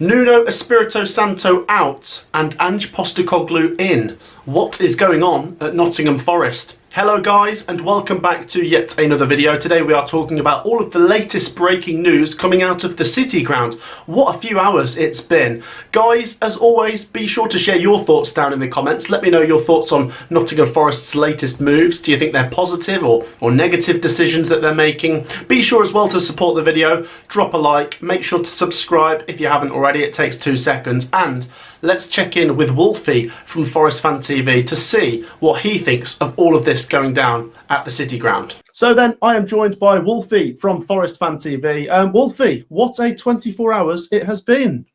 Nuno Espirito Santo out and Ange Postecoglou in. What is going on at Nottingham Forest? Hello guys and welcome back to yet another video. Today we are talking about all of the latest breaking news coming out of the City ground. What a few hours it's been. Guys, as always, be sure to share your thoughts down in the comments. Let me know your thoughts on Nottingham Forest's latest moves. Do you think they're positive or negative decisions that they're making? Be sure as well to support the video. Drop a like. Make sure to subscribe if you haven't already. It takes 2 seconds. And let's check in with Wolfie from Forest Fan TV to see what he thinks of all of this going down at the City ground. So then I am joined by Wolfie from Forest Fan TV. Wolfie, what a 24 hours it has been.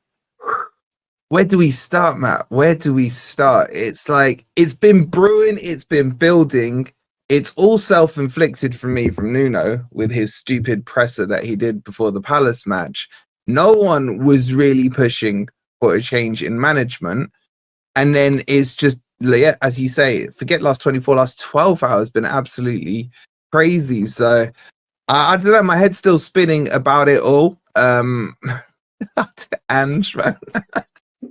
Where do we start, Matt? Where do we start? It's like, it's been brewing, it's been building. It's all self-inflicted from me, from Nuno, with his stupid presser that he did before the Palace match. No one was really pushing for a change in management. And then it's just, yeah, as you say, forget last 12 hours been absolutely crazy. So I don't know, my head's still spinning about it all. Ange, man.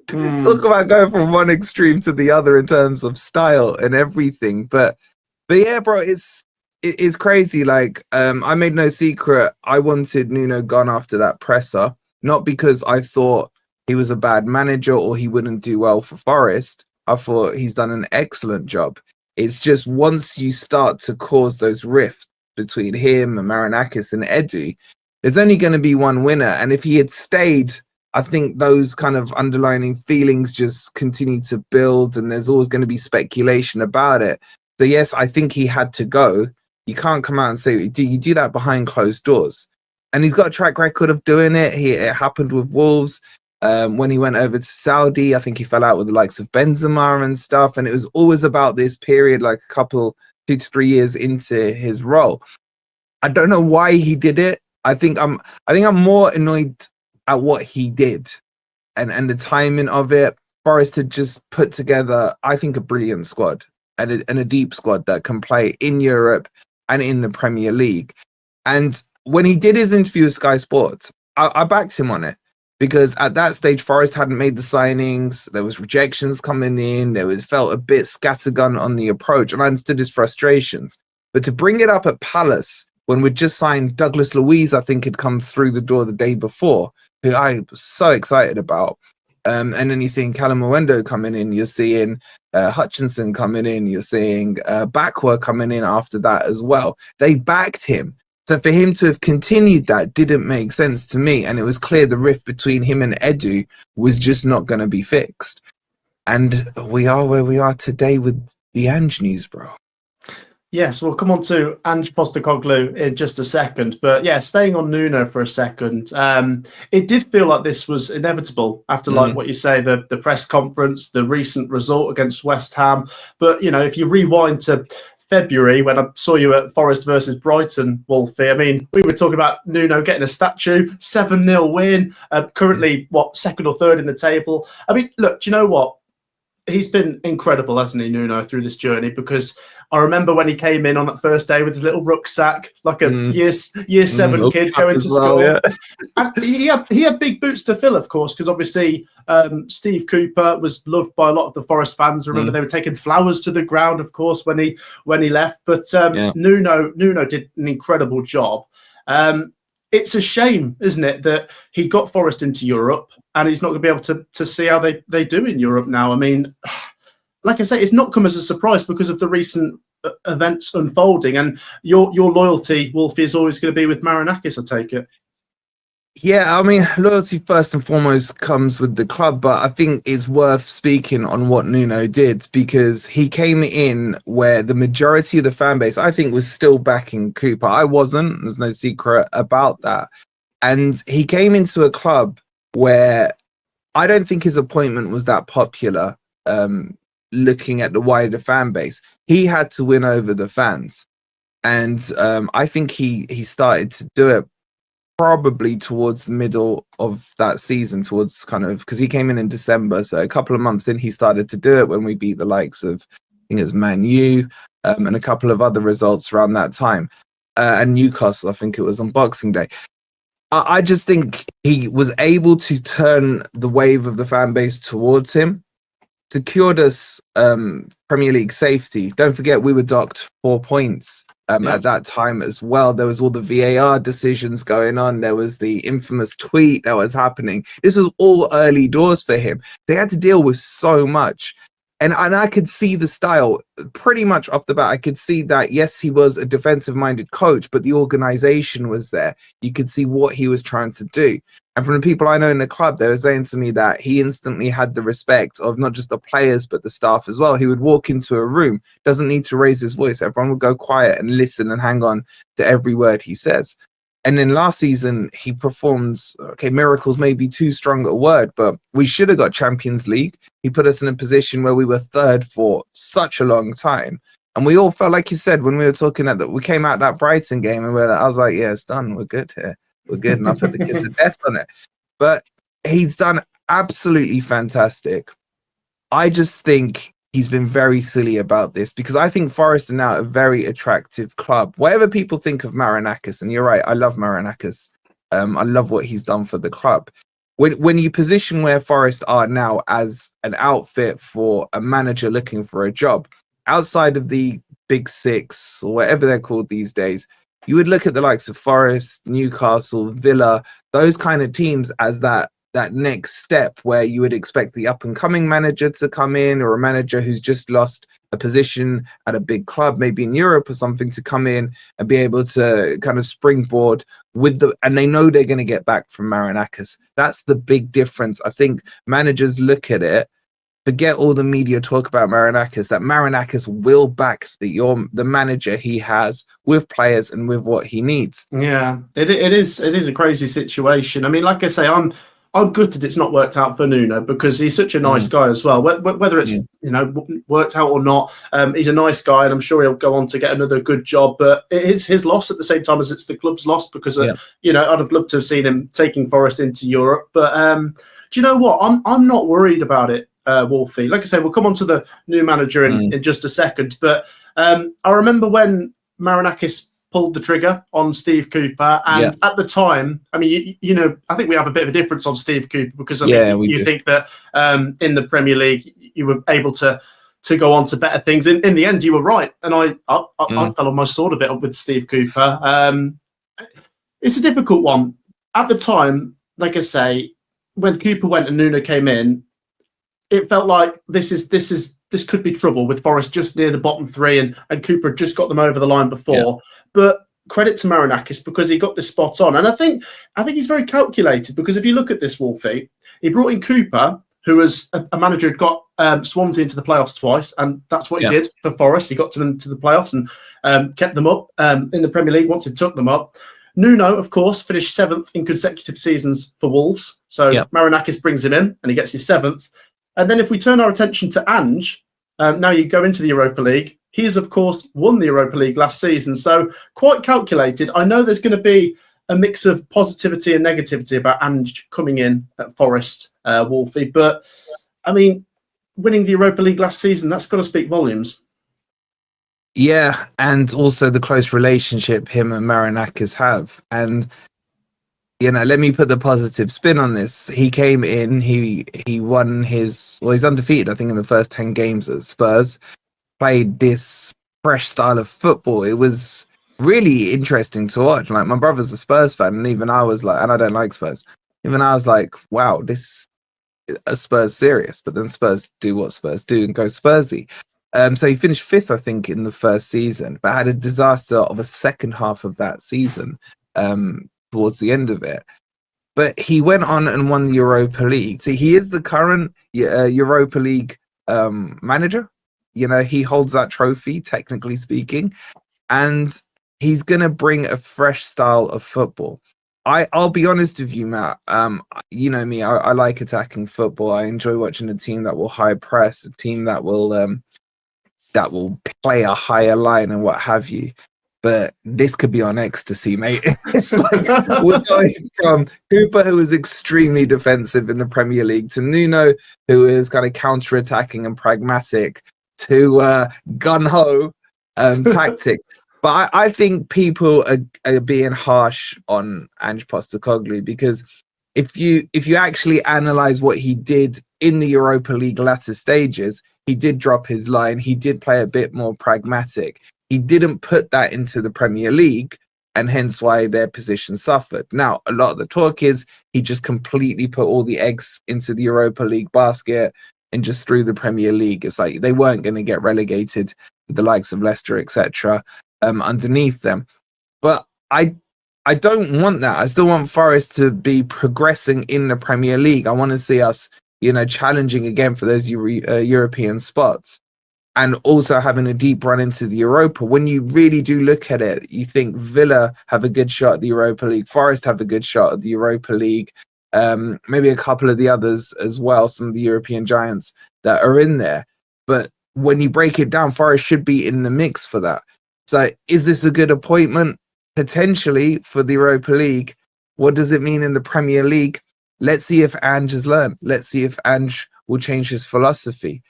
Talk about going from one extreme to the other in terms of style and everything. But yeah, bro, it's crazy. Like, I made no secret, I wanted Nuno gone after that presser, not because I thought he was a bad manager or he wouldn't do well for Forest. I thought he's done an excellent job. It's just once you start to cause those rifts between him and Marinakis and Edu, there's only going to be one winner. And if he had stayed, I think those kind of underlining feelings just continue to build and there's always going to be speculation about it. So yes, I think he had to go. You can't come out and say, you do that behind closed doors. And he's got a track record of doing it. It happened with Wolves. When he went over to Saudi, I think he fell out with the likes of Benzema and stuff. And it was always about this period, like a couple, 2 to 3 years into his role. I don't know why he did it. I think I'm more annoyed at what he did and the timing of it. Forest had just put together, I think, a brilliant squad and a deep squad that can play in Europe and in the Premier League. And when he did his interview with Sky Sports, I backed him on it. Because at that stage, Forest hadn't made the signings. There was rejections coming in. Felt a bit scattergun on the approach, and I understood his frustrations. But to bring it up at Palace when we'd just signed Douglas Luiz, I think had come through the door the day before, who I was so excited about. And then you're seeing Callum Owendo coming in. You're seeing Hutchinson coming in. You're seeing Bakwa coming in after that as well. They backed him. So for him to have continued that didn't make sense to me. And it was clear the rift between him and Edu was just not going to be fixed. And we are where we are today with the Ange news, bro. Yes, we'll come on to Ange Postecoglou in just a second. But yeah, staying on Nuno for a second, it did feel like this was inevitable after, like what you say, the press conference, the recent result against West Ham. But, you know, if you rewind to February, when I saw you at Forest versus Brighton, Wolfie, I mean, we were talking about Nuno getting a statue, 7-0 win, currently, second or third in the table. I mean, look, do you know what? He's been incredible, hasn't he, Nuno, through this journey? Because I remember when he came in on that first day with his little rucksack, like a year 7 kid going to school. Yeah. And he had big boots to fill, of course, because obviously Steve Cooper was loved by a lot of the Forest fans. I remember they were taking flowers to the ground, of course, when he left. But Nuno did an incredible job. It's a shame, isn't it, that he got Forest into Europe and he's not going to be able to see how they do in Europe now. I mean, like I say, it's not come as a surprise because of the recent events unfolding. And your loyalty, Wolfie, is always going to be with Marinakis, I take it. Yeah, I mean, loyalty first and foremost comes with the club, but I think it's worth speaking on what Nuno did because he came in where the majority of the fan base, I think, was still backing Cooper. I wasn't. There's no secret about that. And he came into a club where I don't think his appointment was that popular, looking at the wider fan base. He had to win over the fans. And I think he started to do it probably towards the middle of that season, towards kind of, because he came in December, so a couple of months in he started to do it when we beat the likes of, I think it was Man U, and a couple of other results around that time, and Newcastle, I think it was on Boxing Day. I just think he was able to turn the wave of the fan base towards him, secured us Premier League safety. Don't forget, we were docked 4 points at that time as well. There was all the VAR decisions going on. There was the infamous tweet that was happening. This was all early doors for him. They had to deal with so much. And I could see the style pretty much off the bat. I could see that, yes, he was a defensive-minded coach, but the organization was there. You could see what he was trying to do. And from the people I know in the club, they were saying to me that he instantly had the respect of not just the players, but the staff as well. He would walk into a room, doesn't need to raise his voice. Everyone would go quiet and listen and hang on to every word he says. And then last season, he performs, okay, miracles may be too strong a word, but we should have got Champions League. He put us in a position where we were third for such a long time. And we all felt, like you said, when we were talking at that, we came out that Brighton game and I was like, yeah, it's done. We're good here. We're good. And I put the kiss of death on it. But he's done absolutely fantastic. I just think he's been very silly about this because I think Forest are now a very attractive club. Whatever people think of Marinakis, and you're right, I love Marinakis. I love what he's done for the club. When you position where Forest are now as an outfit for a manager looking for a job, outside of the Big Six or whatever they're called these days, you would look at the likes of Forest, Newcastle, Villa, those kind of teams as that next step where you would expect the up-and-coming manager to come in, or a manager who's just lost a position at a big club, maybe in Europe or something, to come in and be able to kind of springboard and they know they're going to get back from Marinakis. That's the big difference. I think managers look at it, forget all the media talk about Marinakis, that Marinakis will back the manager he has with players and with what he needs. Yeah, it is a crazy situation. I mean, like I say, I'm gutted it's not worked out for Nuno because he's such a nice guy as well. Whether it's worked out or not, he's a nice guy, and I'm sure he'll go on to get another good job. But it is his loss at the same time as it's the club's loss because I'd have loved to have seen him taking Forest into Europe. But do you know what? I'm not worried about it, Wolfie. Like I say, we'll come on to the new manager in just a second. But I remember when Marinakis pulled the trigger on Steve Cooper, and at the time, I mean, I think we have a bit of a difference on Steve Cooper because I think you think that in the Premier League you were able to go on to better things. In the end, you were right, and I fell on my sword a bit with Steve Cooper. It's a difficult one at the time. Like I say, when Cooper went and Nuno came in, it felt like this could be trouble with Forest just near the bottom three, and Cooper had just got them over the line before. Yeah. But credit to Marinakis because he got this spot on, and I think he's very calculated because if you look at this, Wolfie, he brought in Cooper, who was a manager who'd got Swansea into the playoffs twice, and that's what he did for Forest. He got them to the playoffs and kept them up in the Premier League once he took them up. Nuno, of course, finished 7th in consecutive seasons for Wolves, so Marinakis brings him in, and he gets his 7th. And then if we turn our attention to Ange, now you go into the Europa League. He has, of course, won the Europa League last season. So quite calculated. I know there's going to be a mix of positivity and negativity about Ange coming in at Forest, Wolfie. But, I mean, winning the Europa League last season, that's got to speak volumes. Yeah, and also the close relationship him and Marinakis have. And let me put the positive spin on this. He came in, he won he's undefeated, I think, in the first 10 games at Spurs, played this fresh style of football. It was really interesting to watch. Like, my brother's a Spurs fan, and even I was like, and I don't like Spurs. Even I was like, wow, this is Spurs serious. But then Spurs do what Spurs do and go Spursy. So he finished 5th, I think, in the first season, but had a disaster of a second half of that season. Towards the end of it, but he went on and won the Europa League. So he is the current Europa League manager. He holds that trophy, technically speaking, and he's gonna bring a fresh style of football. I'll be honest with you, Matt. You know me. I like attacking football. I enjoy watching a team that will high press, a team that will play a higher line and what have you. But this could be on ecstasy, mate. It's like we're going from Cooper, who is extremely defensive in the Premier League, to Nuno, who is kind of counter-attacking and pragmatic, to gun-ho tactics. But I think people are being harsh on Ange Postecoglou, because if you actually analyze what he did in the Europa League latter stages, he did drop his line. He did play a bit more pragmatic. He didn't put that into the Premier League, and hence why their position suffered. Now, a lot of the talk is he just completely put all the eggs into the Europa League basket and just threw the Premier League. It's like they weren't going to get relegated with the likes of Leicester, etc., underneath them. But I don't want that. I still want Forest to be progressing in the Premier League. I want to see us, challenging again for those European spots, and also having a deep run into the Europa. When you really do look at it, you think Villa have a good shot at the Europa League, Forest have a good shot at the Europa League, maybe a couple of the others as well, some of the European giants that are in there. But when you break it down, Forest should be in the mix for that. So is this a good appointment? Potentially for the Europa League. What does it mean in the Premier League? Let's see if Ange has learned. Let's see if Ange will change his philosophy.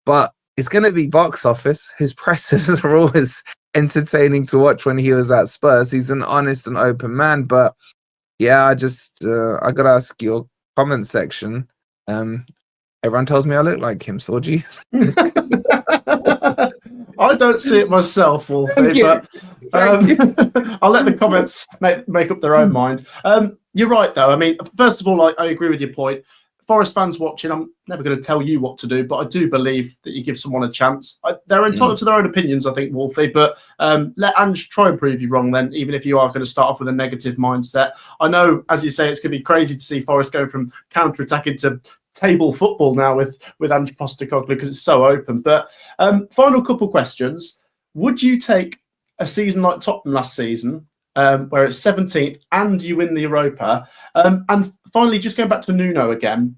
But it's going to be box office. His presses are always entertaining to watch when he was at Spurs. He's an honest and open man. But yeah, I got to ask your comment section. Everyone tells me I look like him, so what do you think? I don't see it myself, Wolfie, but I'll let the comments make up their own mind. You're right, though. I mean, first of all, I agree with your point. Forest fans watching, I'm never going to tell you what to do, but I do believe that you give someone a chance. They're entitled to their own opinions, I think, Wolfie, but let Ange try and prove you wrong then, even if you are going to start off with a negative mindset. I know, as you say, it's going to be crazy to see Forest go from counter-attacking to table football now with Ange Postecoglou, because it's so open. But final couple questions. Would you take a season like Tottenham last season, where it's 17th and you win the Europa? And finally, just going back to Nuno again,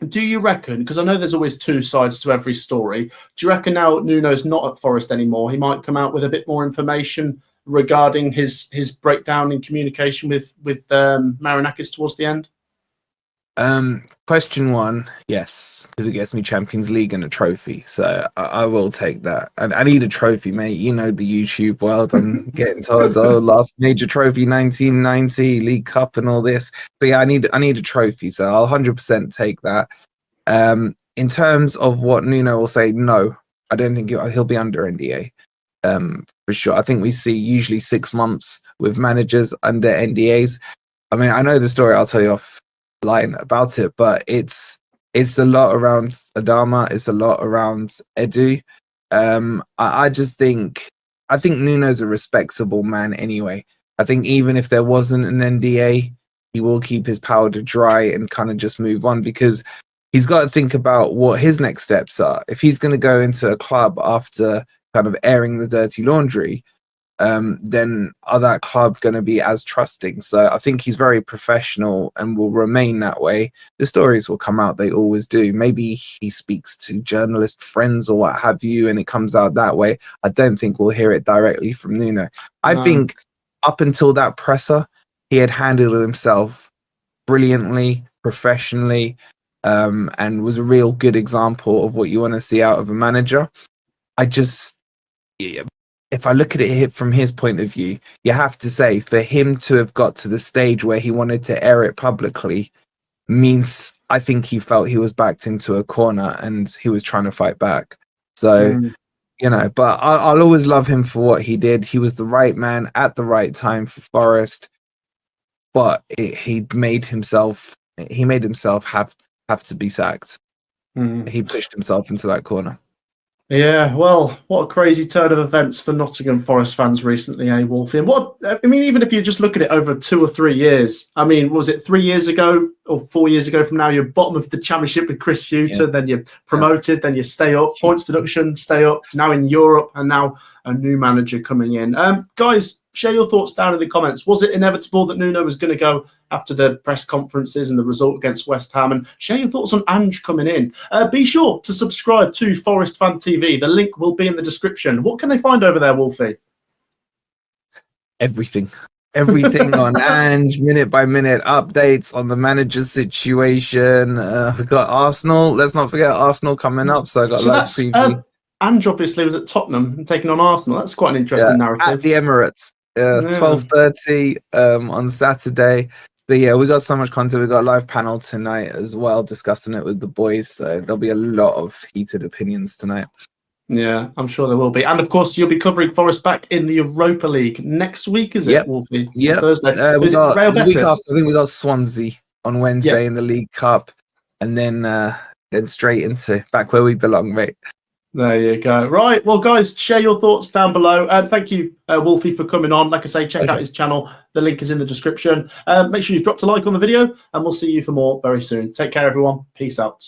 do you reckon, because I know there's always two sides to every story, do you reckon now Nuno's not at Forest anymore, he might come out with a bit more information regarding his breakdown in communication with Marinakis towards the end? Question one, yes, because it gets me Champions League and a trophy, so I will take that. And I need a trophy, mate. You know the YouTube world. I'm getting told, last major trophy 1990 League Cup and all this. So yeah, I need a trophy, so I'll 100% take that. In terms of what Nuno will say, no, I don't think he'll be under NDA. For sure. I think we see usually 6 months with managers under NDAs. I mean, I know the story. I'll tell you off line about it, but it's a lot around Adama, it's a lot around Edu. I think Nuno's a respectable man anyway. I think even if there wasn't an NDA, he will keep his powder dry and kind of just move on, because he's got to think about what his next steps are. If he's going to go into a club after kind of airing the dirty laundry, then are that club going to be as trusting? So I think he's very professional and will remain that way. The stories will come out, they always do. Maybe he speaks to journalist friends or what have you, and it comes out that way. I don't think we'll hear it directly from Nuno. I think up until that presser, he had handled himself brilliantly, professionally, and was a real good example of what you want to see out of a manager. If I look at it from his point of view, you have to say for him to have got to the stage where he wanted to air it publicly means I think he felt he was backed into a corner and he was trying to fight back. So, but I'll always love him for what he did. He was the right man at the right time for Forest, but he made himself have to be sacked. He pushed himself into that corner. Yeah, well, what a crazy turn of events for Nottingham Forest fans recently, Wolfie? And even if you just look at it over 2 or 3 years, I mean, was it 3 years ago or 4 years ago from now, you're bottom of the Championship with Chris Hughton, then you're promoted, then you stay up, points deduction, stay up, now in Europe, and now a new manager coming in. Guys, share your thoughts down in the comments. Was it inevitable that Nuno was going to go after the press conferences and the result against West Ham? And share your thoughts on Ange coming in. Be sure to subscribe to Forest Fan TV. The link will be in the description. What can they find over there, Wolfie? Everything on Ange, minute by minute updates on the manager's situation. We've got Arsenal. Let's not forget Arsenal coming up. So I got preview. Ange obviously was at Tottenham and taking on Arsenal. That's quite an interesting narrative. At the Emirates, 12:30 on Saturday. So yeah, we got so much content. We got a live panel tonight as well, discussing it with the boys. So there'll be a lot of heated opinions tonight. Yeah, I'm sure there will be. And of course, you'll be covering Forest back in the Europa League next week, is it, Wolfie? Yeah, Thursday. We got Real the week Betis? after. I think we got Swansea on Wednesday in the League Cup, and then straight into back where we belong, mate. There you go. Right. Well, guys, share your thoughts down below. Thank you, Wolfie, for coming on. Like I say, check out his channel. The link is in the description. Make sure you've dropped a like on the video, and we'll see you for more very soon. Take care, everyone. Peace out.